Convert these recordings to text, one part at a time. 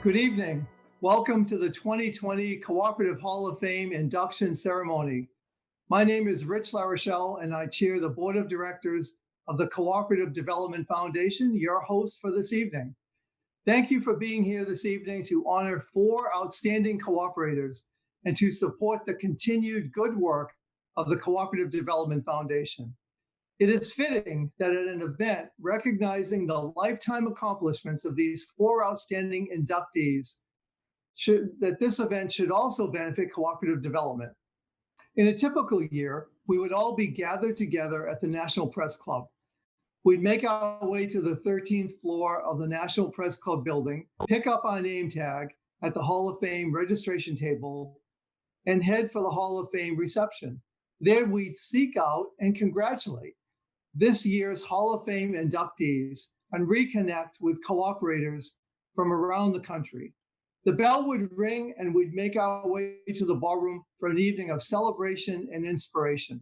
Good evening. Welcome to the 2020 Cooperative Hall of Fame induction ceremony. My name is Rich LaRochelle, and I chair the Board of Directors of the Cooperative Development Foundation, your host for this evening. Thank you for being here this evening to honor 4 outstanding cooperators and to support the continued good work of the Cooperative Development Foundation. It is fitting that at an event recognizing the lifetime accomplishments of these 4 outstanding inductees, that this event should also benefit cooperative development. In a typical year, we would all be gathered together at the National Press Club. We'd make our way to the 13th floor of the National Press Club building, pick up our name tag at the Hall of Fame registration table, and head for the Hall of Fame reception. There we'd seek out and congratulate this year's Hall of Fame inductees and reconnect with cooperators from around the country. The bell would ring and we'd make our way to the ballroom for an evening of celebration and inspiration.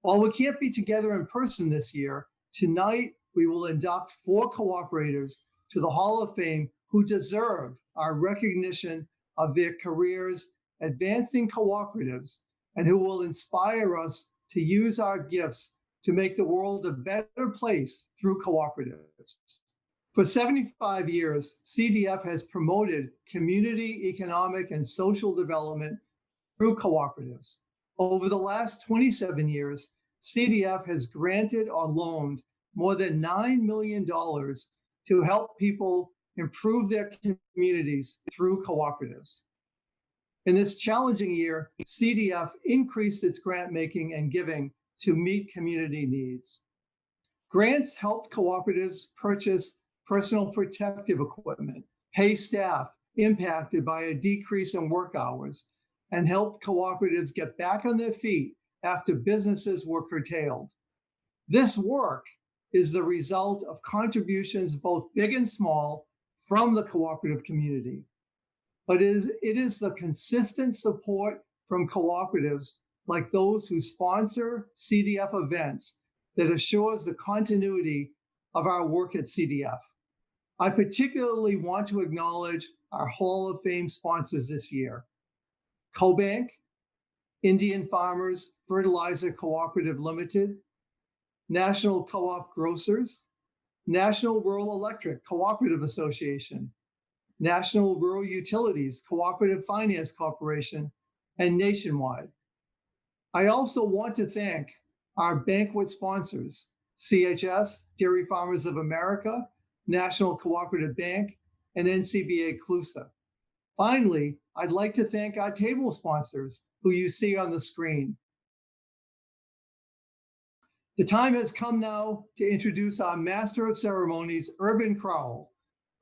While we can't be together in person this year, tonight we will induct 4 cooperators to the Hall of Fame who deserve our recognition of their careers advancing cooperatives and who will inspire us to use our gifts to make the world a better place through cooperatives. For 75 years, CDF has promoted community, economic, and social development through cooperatives. Over the last 27 years, CDF has granted or loaned more than $9 million to help people improve their communities through cooperatives. In this challenging year, CDF increased its grant making and giving to meet community needs. Grants helped cooperatives purchase personal protective equipment, pay staff impacted by a decrease in work hours, and helped cooperatives get back on their feet after businesses were curtailed. This work is the result of contributions both big and small from the cooperative community. But it is the consistent support from cooperatives like those who sponsor CDF events that assures the continuity of our work at CDF. I particularly want to acknowledge our Hall of Fame sponsors this year: CoBank, Indian Farmers Fertilizer Cooperative Limited, National Co-op Grocers, National Rural Electric Cooperative Association, National Rural Utilities Cooperative Finance Corporation, and Nationwide. I also want to thank our banquet sponsors: CHS, Dairy Farmers of America, National Cooperative Bank, and NCBA CLUSA. Finally, I'd like to thank our table sponsors who you see on the screen. The time has come now to introduce our Master of Ceremonies, Urban Crowell.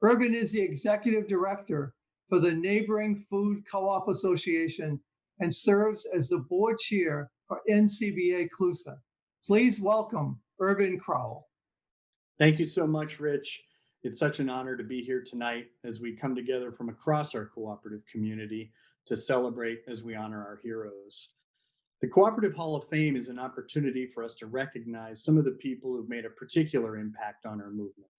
Urban is the Executive Director for the neighboring Food Co-op Association and serves as the Board Chair for NCBA CLUSA. Please welcome Urban Crowell. Thank you so much, Rich. It's such an honor to be here tonight as we come together from across our cooperative community to celebrate as we honor our heroes. The Cooperative Hall of Fame is an opportunity for us to recognize some of the people who've made a particular impact on our movement.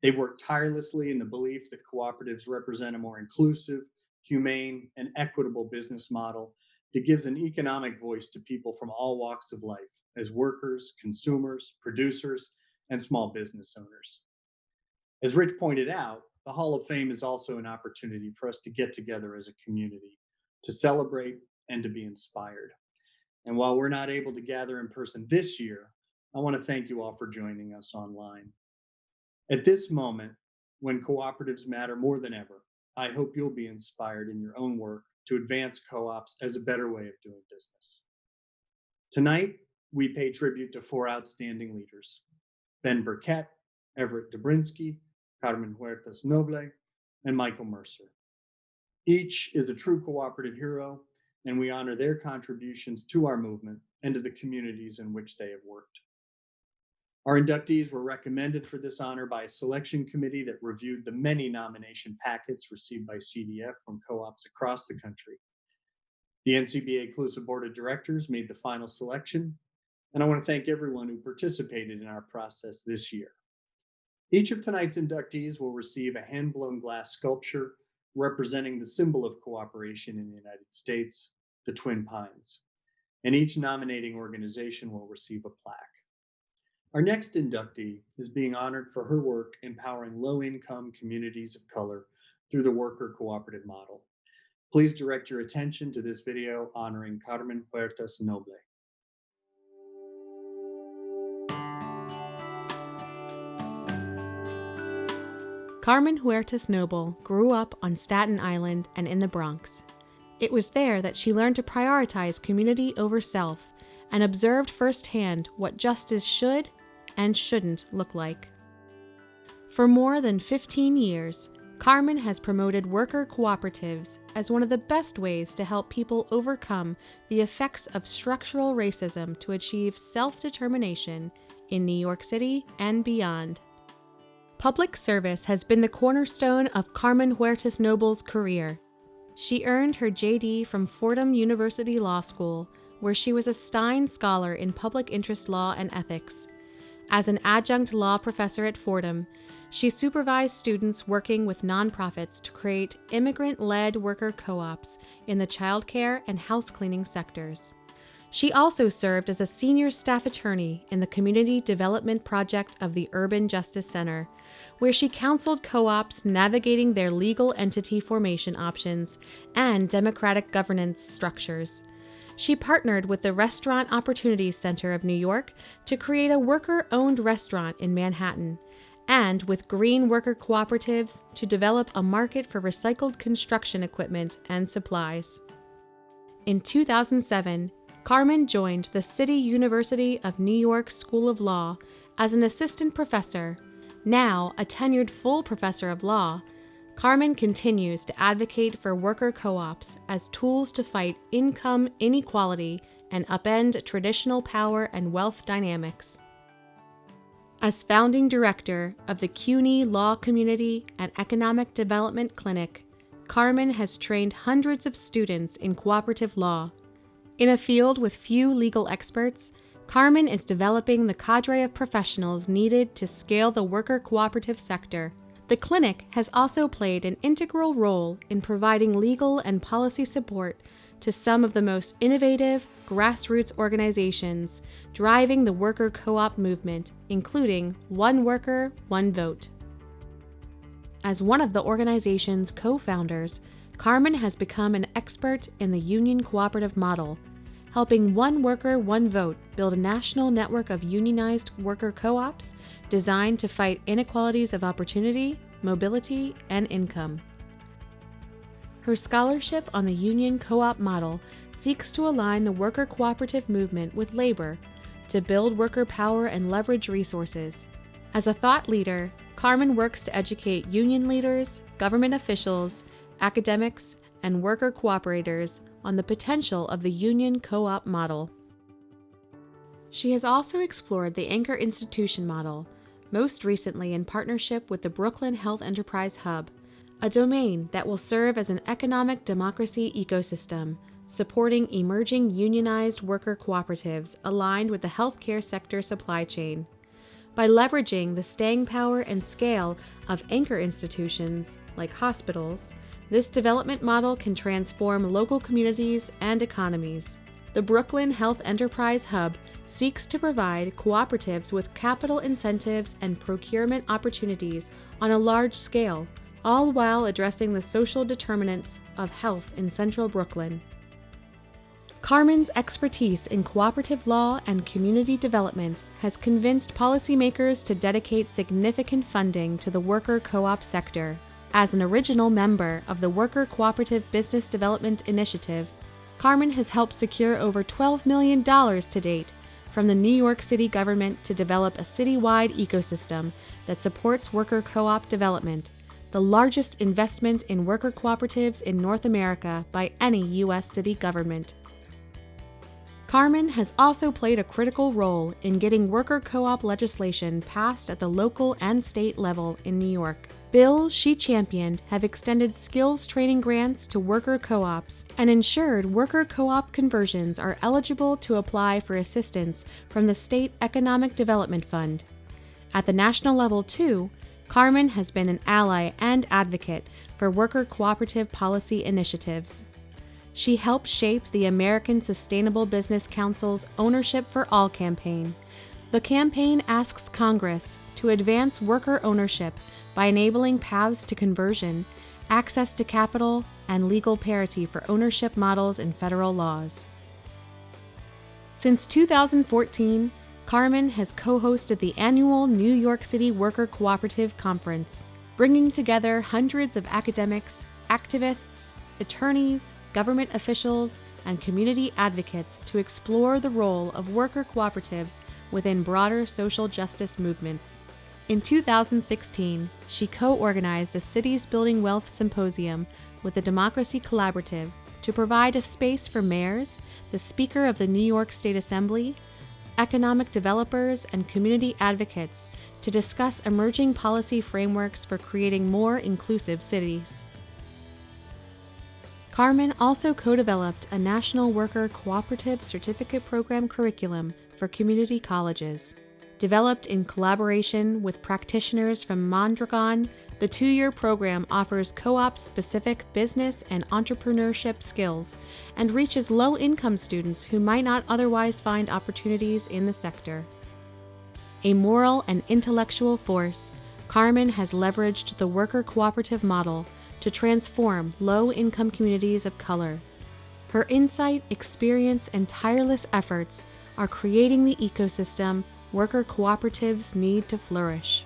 They've worked tirelessly in the belief that cooperatives represent a more inclusive, humane, and equitable business model that gives an economic voice to people from all walks of life as workers, consumers, producers, and small business owners. As Rich pointed out, the Hall of Fame is also an opportunity for us to get together as a community, to celebrate and to be inspired. And while we're not able to gather in person this year, I want to thank you all for joining us online. At this moment, when cooperatives matter more than ever, I hope you'll be inspired in your own work to advance co-ops as a better way of doing business. Tonight, we pay tribute to 4 outstanding leaders: Ben Burkett, Everett Dobrinsky, Carmen Huertas-Noble, and Michael Mercer. Each is a true cooperative hero, and we honor their contributions to our movement and to the communities in which they have worked. Our inductees were recommended for this honor by a selection committee that reviewed the many nomination packets received by CDF from co-ops across the country. The NCBA CLUSA Board of Directors made the final selection, and I want to thank everyone who participated in our process this year. Each of tonight's inductees will receive a hand-blown glass sculpture representing the symbol of cooperation in the United States, the Twin Pines. And each nominating organization will receive a plaque. Our next inductee is being honored for her work empowering low-income communities of color through the worker cooperative model. Please direct your attention to this video honoring Carmen Huertas-Noble. Carmen Huertas-Noble grew up on Staten Island and in the Bronx. It was there that she learned to prioritize community over self and observed firsthand what justice should and shouldn't look like. For more than 15 years, Carmen has promoted worker cooperatives as one of the best ways to help people overcome the effects of structural racism to achieve self-determination in New York City and beyond. Public service has been the cornerstone of Carmen Huertas-Noble's career. She earned her JD from Fordham University Law School, where she was a Stein Scholar in Public Interest Law and Ethics. As an adjunct law professor at Fordham, she supervised students working with nonprofits to create immigrant-led worker co-ops in the childcare and house cleaning sectors. She also served as a senior staff attorney in the Community Development Project of the Urban Justice Center, where she counseled co-ops navigating their legal entity formation options and democratic governance structures. She partnered with the Restaurant Opportunities Center of New York to create a worker-owned restaurant in Manhattan, and with Green Worker Cooperatives to develop a market for recycled construction equipment and supplies. In 2007, Carmen joined the City University of New York School of Law as an assistant professor. Now a tenured full professor of law, Carmen continues to advocate for worker co-ops as tools to fight income inequality and upend traditional power and wealth dynamics. As founding director of the CUNY Law Community and Economic Development Clinic, Carmen has trained hundreds of students in cooperative law. In a field with few legal experts, Carmen is developing the cadre of professionals needed to scale the worker cooperative sector. The clinic has also played an integral role in providing legal and policy support to some of the most innovative grassroots organizations driving the worker co-op movement, including One Worker, One Vote. As one of the organization's co-founders, Carmen has become an expert in the union cooperative model, helping One Worker, One Vote build a national network of unionized worker co-ops designed to fight inequalities of opportunity, mobility, and income. Her scholarship on the union co-op model seeks to align the worker cooperative movement with labor to build worker power and leverage resources. As a thought leader, Carmen works to educate union leaders, government officials, academics, and worker cooperators on the potential of the union co-op model. She has also explored the anchor institution model, most recently in partnership with the Brooklyn Health Enterprise Hub, a domain that will serve as an economic democracy ecosystem, supporting emerging unionized worker cooperatives aligned with the healthcare sector supply chain. By leveraging the staying power and scale of anchor institutions, like hospitals, this development model can transform local communities and economies. The Brooklyn Health Enterprise Hub seeks to provide cooperatives with capital incentives and procurement opportunities on a large scale, all while addressing the social determinants of health in central Brooklyn. Carmen's expertise in cooperative law and community development has convinced policymakers to dedicate significant funding to the worker co-op sector. As an original member of the Worker Cooperative Business Development Initiative, Carmen has helped secure over $12 million to date from the New York City government to develop a citywide ecosystem that supports worker co-op development, the largest investment in worker cooperatives in North America by any U.S. city government. Carmen has also played a critical role in getting worker co-op legislation passed at the local and state level in New York. Bills she championed have extended skills training grants to worker co-ops and ensured worker co-op conversions are eligible to apply for assistance from the State Economic Development Fund. At the national level, too, Carmen has been an ally and advocate for worker cooperative policy initiatives. She helped shape the American Sustainable Business Council's Ownership for All campaign. The campaign asks Congress to advance worker ownership by enabling paths to conversion, access to capital, and legal parity for ownership models in federal laws. Since 2014, Carmen has co-hosted the annual New York City Worker Cooperative Conference, bringing together hundreds of academics, activists, attorneys, government officials, and community advocates to explore the role of worker cooperatives within broader social justice movements. In 2016, she co-organized a Cities Building Wealth Symposium with the Democracy Collaborative to provide a space for mayors, the Speaker of the New York State Assembly, economic developers, and community advocates to discuss emerging policy frameworks for creating more inclusive cities. Carmen also co-developed a National Worker Cooperative Certificate Program curriculum for community colleges. Developed in collaboration with practitioners from Mondragon, the 2-year program offers co-op-specific business and entrepreneurship skills and reaches low-income students who might not otherwise find opportunities in the sector. A moral and intellectual force, Carmen has leveraged the worker cooperative model to transform low-income communities of color. Her insight, experience, and tireless efforts are creating the ecosystem worker cooperatives need to flourish.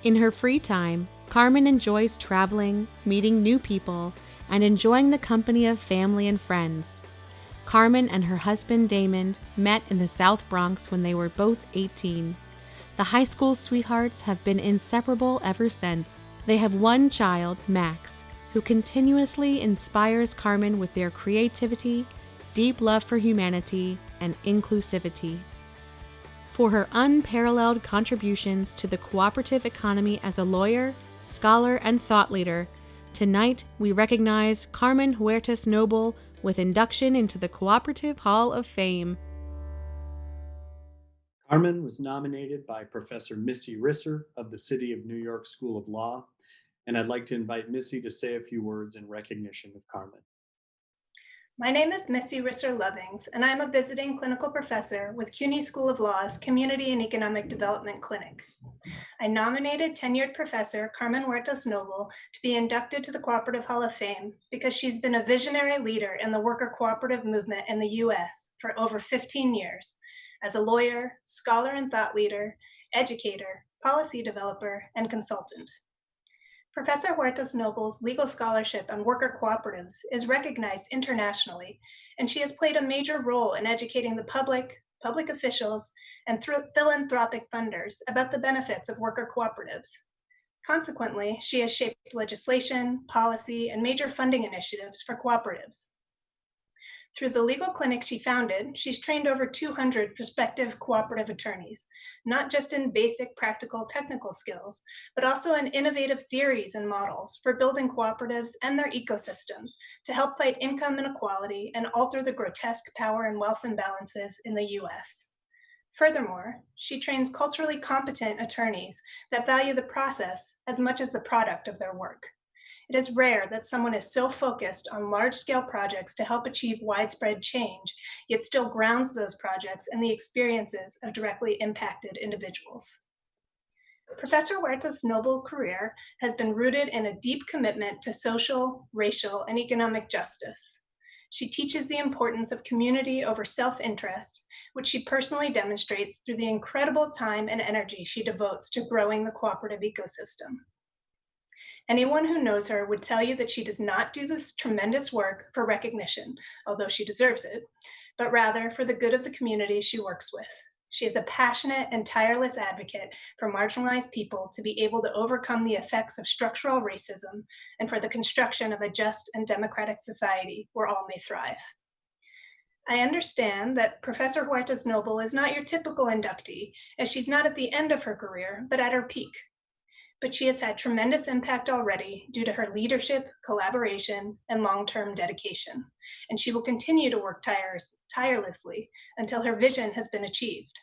In her free time, Carmen enjoys traveling, meeting new people, and enjoying the company of family and friends. Carmen and her husband Damon met in the South Bronx when they were both 18. The high school sweethearts have been inseparable ever since. They have one child, Max, who continuously inspires Carmen with their creativity, deep love for humanity, and inclusivity. For her unparalleled contributions to the cooperative economy as a lawyer, scholar, and thought leader, tonight we recognize Carmen Huertas-Noble with induction into the Cooperative Hall of Fame. Carmen was nominated by Professor Missy Risser of the City of New York School of Law, and I'd like to invite Missy to say a few words in recognition of Carmen. My name is Missy Risser-Lovings, and I'm a visiting clinical professor with CUNY School of Law's Community and Economic Development Clinic. I nominated tenured professor Carmen Huertas-Noble to be inducted to the Cooperative Hall of Fame because she's been a visionary leader in the worker cooperative movement in the US for over 15 years as a lawyer, scholar and thought leader, educator, policy developer, and consultant. Professor Huertas-Noble's legal scholarship on worker cooperatives is recognized internationally, and she has played a major role in educating the public officials, and philanthropic funders about the benefits of worker cooperatives. Consequently, she has shaped legislation, policy, and major funding initiatives for cooperatives. Through the legal clinic she founded, she's trained over 200 prospective cooperative attorneys, not just in basic practical technical skills, but also in innovative theories and models for building cooperatives and their ecosystems to help fight income inequality and alter the grotesque power and wealth imbalances in the US. Furthermore, she trains culturally competent attorneys that value the process as much as the product of their work. It is rare that someone is so focused on large-scale projects to help achieve widespread change, yet still grounds those projects in the experiences of directly impacted individuals. Professor Huertas-Noble's career has been rooted in a deep commitment to social, racial, and economic justice. She teaches the importance of community over self-interest, which she personally demonstrates through the incredible time and energy she devotes to growing the cooperative ecosystem. Anyone who knows her would tell you that she does not do this tremendous work for recognition, although she deserves it, but rather for the good of the community she works with. She is a passionate and tireless advocate for marginalized people to be able to overcome the effects of structural racism and for the construction of a just and democratic society where all may thrive. I understand that Professor Huertas-Noble is not your typical inductee, as she's not at the end of her career, but at her peak. But she has had tremendous impact already due to her leadership, collaboration, and long-term dedication. And she will continue to work tirelessly until her vision has been achieved.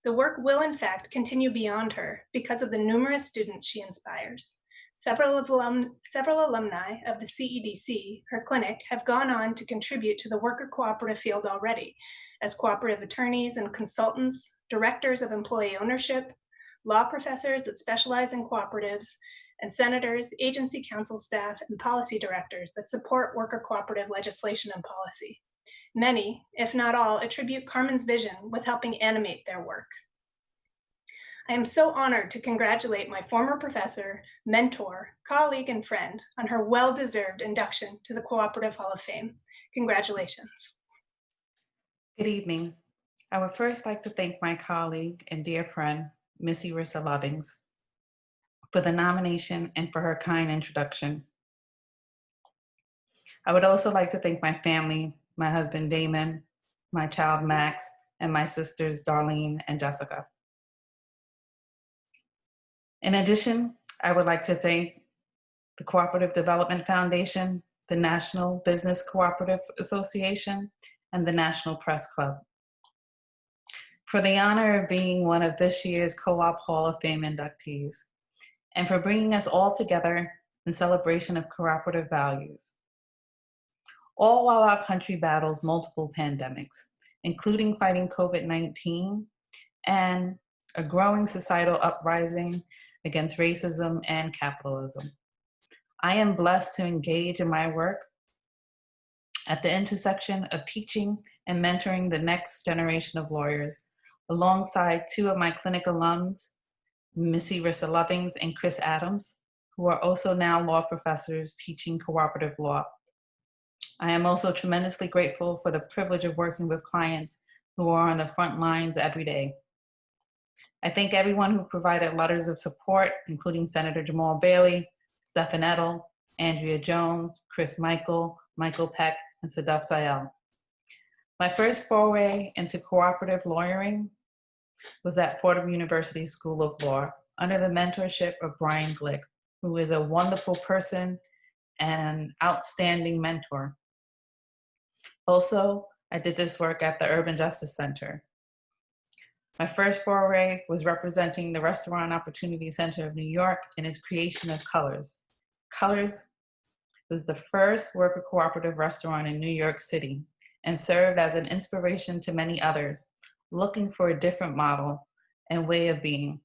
The work will, in fact, continue beyond her because of the numerous students she inspires. Several alumni of the CEDC, her clinic, have gone on to contribute to the worker cooperative field already as cooperative attorneys and consultants, directors of employee ownership, law professors that specialize in cooperatives, and senators, agency council staff, and policy directors that support worker cooperative legislation and policy. Many, if not all, attribute Carmen's vision with helping animate their work. I am so honored to congratulate my former professor, mentor, colleague, and friend on her well-deserved induction to the Cooperative Hall of Fame. Congratulations. Good evening. I would first like to thank my colleague and dear friend, Miss Erissa Lovings, for the nomination and for her kind introduction. I would also like to thank my family, my husband Damon, my child Max, and my sisters Darlene and Jessica. In addition, I would like to thank the Cooperative Development Foundation, the National Business Cooperative Association, and the National Press Club for the honor of being one of this year's Co-op Hall of Fame inductees, and for bringing us all together in celebration of cooperative values. All while our country battles multiple pandemics, including fighting COVID-19 and a growing societal uprising against racism and capitalism. I am blessed to engage in my work at the intersection of teaching and mentoring the next generation of lawyers, alongside two of my clinic alums, Miss Erissa Lovings and Chris Adams, who are also now law professors teaching cooperative law. I am also tremendously grateful for the privilege of working with clients who are on the front lines every day. I thank everyone who provided letters of support, including Senator Jamal Bailey, Stephen Ettle, Andrea Jones, Chris Michael, Michael Peck, and Sadaf Sayel. My first foray into cooperative lawyering was at Fordham University School of Law under the mentorship of Brian Glick, who is a wonderful person and an outstanding mentor. Also, I did this work at the Urban Justice Center. My first foray was representing the Restaurant Opportunity Center of New York in its creation of Colors. Colors was the first worker cooperative restaurant in New York City and served as an inspiration to many others looking for a different model and way of being.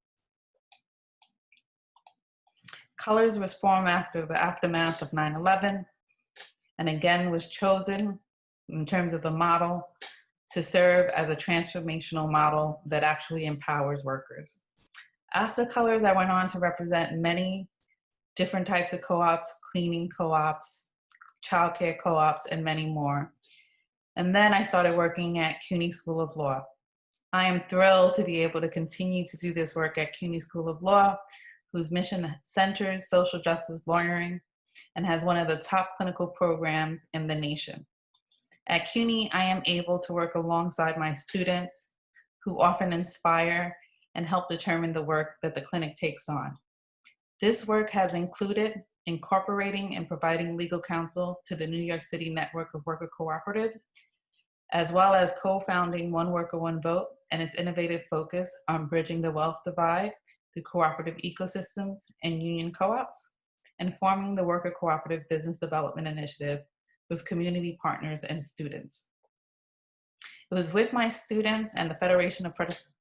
Colors was formed after the aftermath of 9/11 and again was chosen in terms of the model to serve as a transformational model that actually empowers workers. After Colors, I went on to represent many different types of co-ops, cleaning co-ops, childcare co-ops, and many more. And then I started working at CUNY School of Law. I am thrilled to be able to continue to do this work at CUNY School of Law, whose mission centers social justice lawyering and has one of the top clinical programs in the nation. At CUNY, I am able to work alongside my students who often inspire and help determine the work that the clinic takes on. This work has included incorporating and providing legal counsel to the New York City network of worker cooperatives, as well as co-founding One Worker, One Vote and its innovative focus on bridging the wealth divide through cooperative ecosystems and union co-ops, and forming the Worker Cooperative Business Development Initiative with community partners and students. It was with my students and the Federation of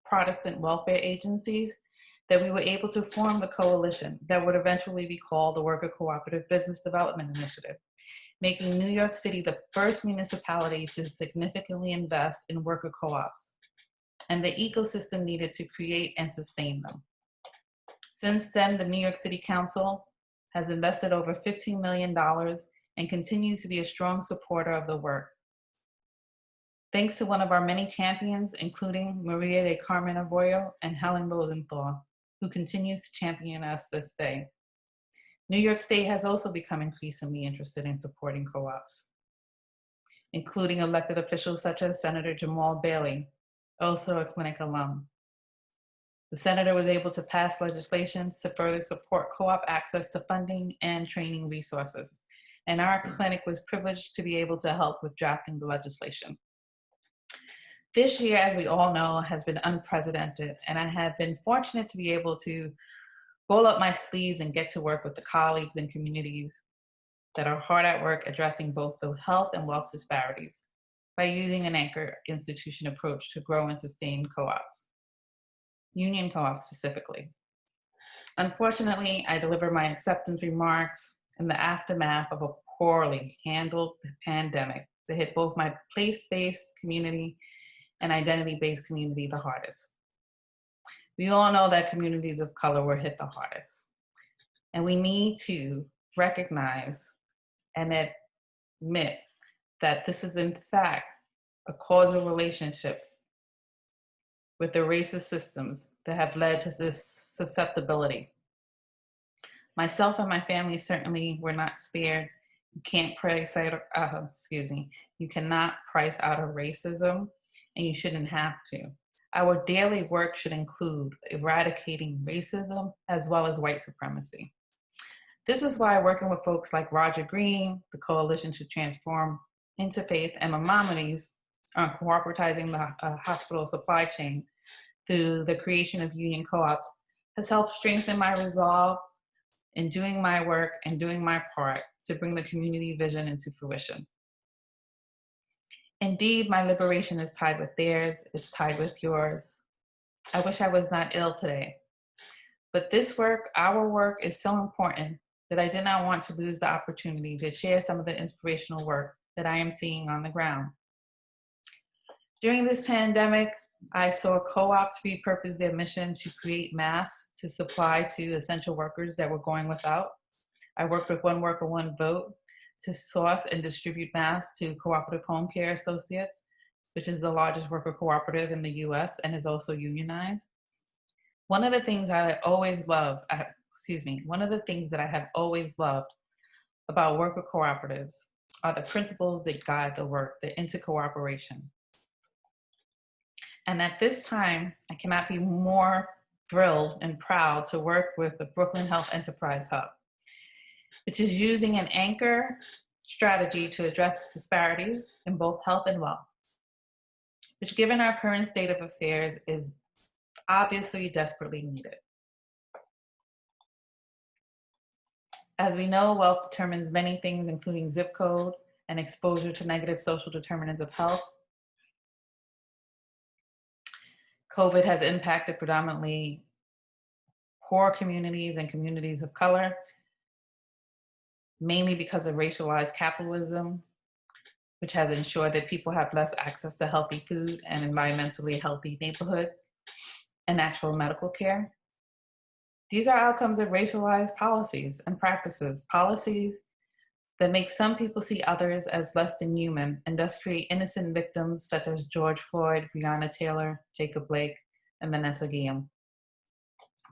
Protestant Welfare Agencies that we were able to form the coalition that would eventually be called the Worker Cooperative Business Development Initiative, making New York City the first municipality to significantly invest in worker co-ops and the ecosystem needed to create and sustain them. Since then, the New York City Council has invested over $15 million and continues to be a strong supporter of the work. Thanks to one of our many champions, including Maria de Carmen Arroyo and Helen Rosenthal, who continues to champion us this day. New York State has also become increasingly interested in supporting co-ops, including elected officials such as Senator Jamal Bailey, also a clinic alum. The senator was able to pass legislation to further support co-op access to funding and training resources, and our clinic was privileged to be able to help with drafting the legislation. This year, as we all know, has been unprecedented, and I have been fortunate to be able to roll up my sleeves and get to work with the colleagues and communities that are hard at work addressing both the health and wealth disparities by using an anchor institution approach to grow and sustain co-ops, union co-ops specifically. Unfortunately, I delivered my acceptance remarks in the aftermath of a poorly handled pandemic that hit both my place-based community and identity-based community the hardest. We all know that communities of color were hit the hardest. And we need to recognize and admit that this is in fact a causal relationship with the racist systems that have led to this susceptibility. Myself and my family certainly were not spared. You can't price out, you cannot price out of racism, and you shouldn't have to. Our daily work should include eradicating racism as well as white supremacy. This is why working with folks like Roger Green, the Coalition to Transform Interfaith, and Maimonides on cooperating the hospital supply chain through the creation of union co-ops has helped strengthen my resolve in doing my work and doing my part to bring the community vision into fruition. Indeed, my liberation is tied with theirs, it's tied with yours. I wish I was not ill today. But this work, our work, is so important that I did not want to lose the opportunity to share some of the inspirational work that I am seeing on the ground. During this pandemic, I saw co-ops repurpose their mission to create masks to supply to essential workers that were going without. I worked with One Worker, One Vote to source and distribute masks to Cooperative Home Care Associates, which is the largest worker cooperative in the US and is also unionized. One of the things I always one of the things that I have always loved about worker cooperatives are the principles that guide the work, the intercooperation. And at this time, I cannot be more thrilled and proud to work with the Brooklyn Health Enterprise Hub, which is using an anchor strategy to address disparities in both health and wealth, which given our current state of affairs is obviously desperately needed. As we know, wealth determines many things, including zip code and exposure to negative social determinants of health. COVID has impacted predominantly poor communities and communities of color, mainly because of racialized capitalism, which has ensured that people have less access to healthy food and environmentally healthy neighborhoods and actual medical care. These are outcomes of racialized policies and practices, policies that make some people see others as less than human and thus create innocent victims such as George Floyd, Breonna Taylor, Jacob Blake, and Vanessa Guillem.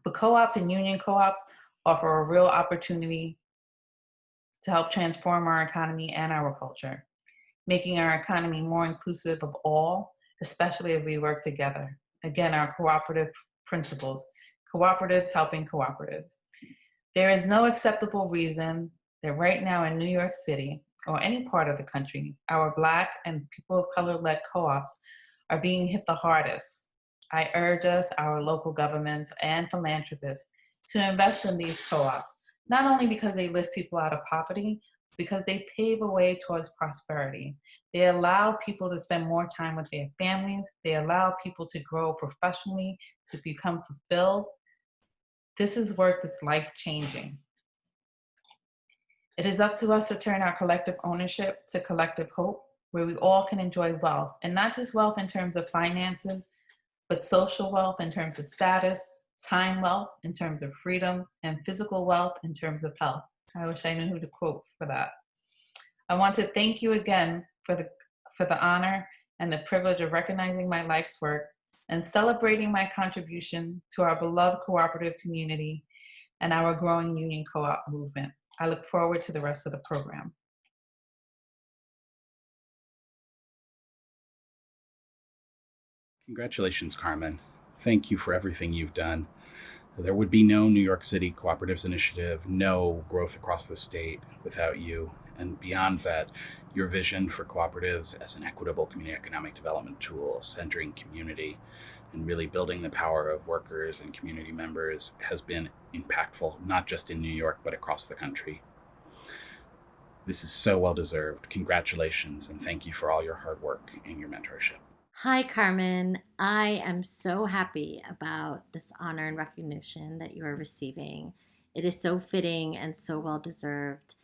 But co-ops and union co-ops offer a real opportunity to help transform our economy and our culture, making our economy more inclusive of all, especially if we work together. Again, our cooperative principles, cooperatives helping cooperatives. There is no acceptable reason that right now in New York City or any part of the country, our Black and people of color-led co-ops are being hit the hardest. I urge us, our local governments and philanthropists, to invest in these co-ops, not only because they lift people out of poverty, because they pave a way towards prosperity. They allow people to spend more time with their families. They allow people to grow professionally, to become fulfilled. This is work that's life-changing. It is up to us to turn our collective ownership to collective hope, where we all can enjoy wealth, and not just wealth in terms of finances, but social wealth in terms of status, time wealth in terms of freedom, and physical wealth in terms of health. I wish I knew who to quote for that. I want to thank you again for the honor and the privilege of recognizing my life's work and celebrating my contribution to our beloved cooperative community and our growing union co-op movement. I look forward to the rest of the program. Congratulations, Carmen. Thank you for everything you've done. There would be no New York City Cooperatives Initiative, no growth across the state without you. And beyond that, your vision for cooperatives as an equitable community economic development tool, centering community and really building the power of workers and community members has been impactful, not just in New York, but across the country. This is so well deserved. Congratulations, and thank you for all your hard work and your mentorship. Hi, Carmen. I am so happy about this honor and recognition that you are receiving. It is so fitting and so well deserved.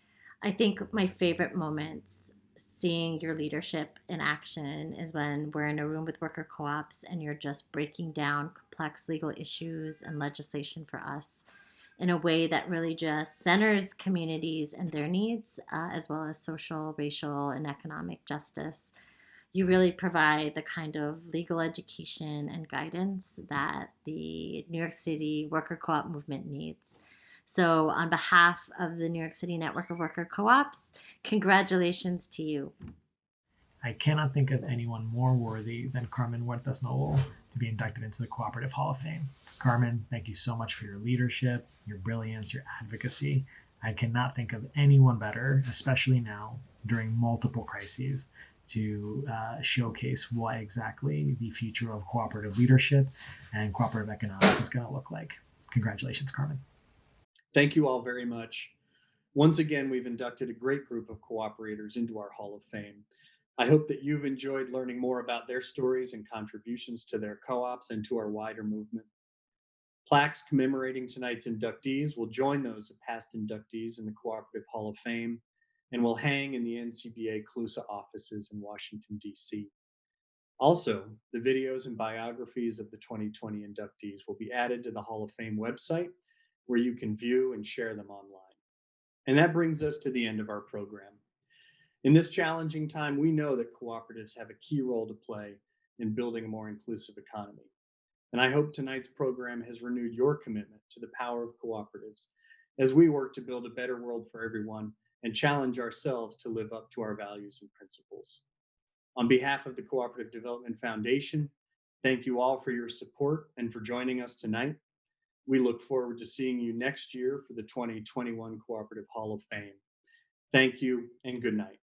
I think my favorite moments seeing your leadership in action is when we're in a room with worker co ops and you're just breaking down complex legal issues and legislation for us in a way that really just centers communities and their needs, as well as social, racial, and economic justice. You really provide the kind of legal education and guidance that the New York City worker co op movement needs. So, on behalf of the New York City Network of Worker Co ops, congratulations to you. I cannot think of anyone more worthy than Carmen Huertas-Noble to be inducted into the Cooperative Hall of Fame. Carmen, thank you so much for your leadership, your brilliance, your advocacy. I cannot think of anyone better, especially now during multiple crises, to showcase what exactly the future of cooperative leadership and cooperative economics is going to look like. Congratulations, Carmen. Thank you all very much. Once again, we've inducted a great group of cooperators into our Hall of Fame. I hope that you've enjoyed learning more about their stories and contributions to their co-ops and to our wider movement. Plaques commemorating tonight's inductees will join those of past inductees in the Cooperative Hall of Fame and will hang in the NCBA CLUSA offices in Washington, D.C. Also, the videos and biographies of the 2020 inductees will be added to the Hall of Fame website, where you can view and share them online. And that brings us to the end of our program. In this challenging time, we know that cooperatives have a key role to play in building a more inclusive economy. And I hope tonight's program has renewed your commitment to the power of cooperatives as we work to build a better world for everyone and challenge ourselves to live up to our values and principles. On behalf of the Cooperative Development Foundation, thank you all for your support and for joining us tonight. We look forward to seeing you next year for the 2021 Cooperative Hall of Fame. Thank you and good night.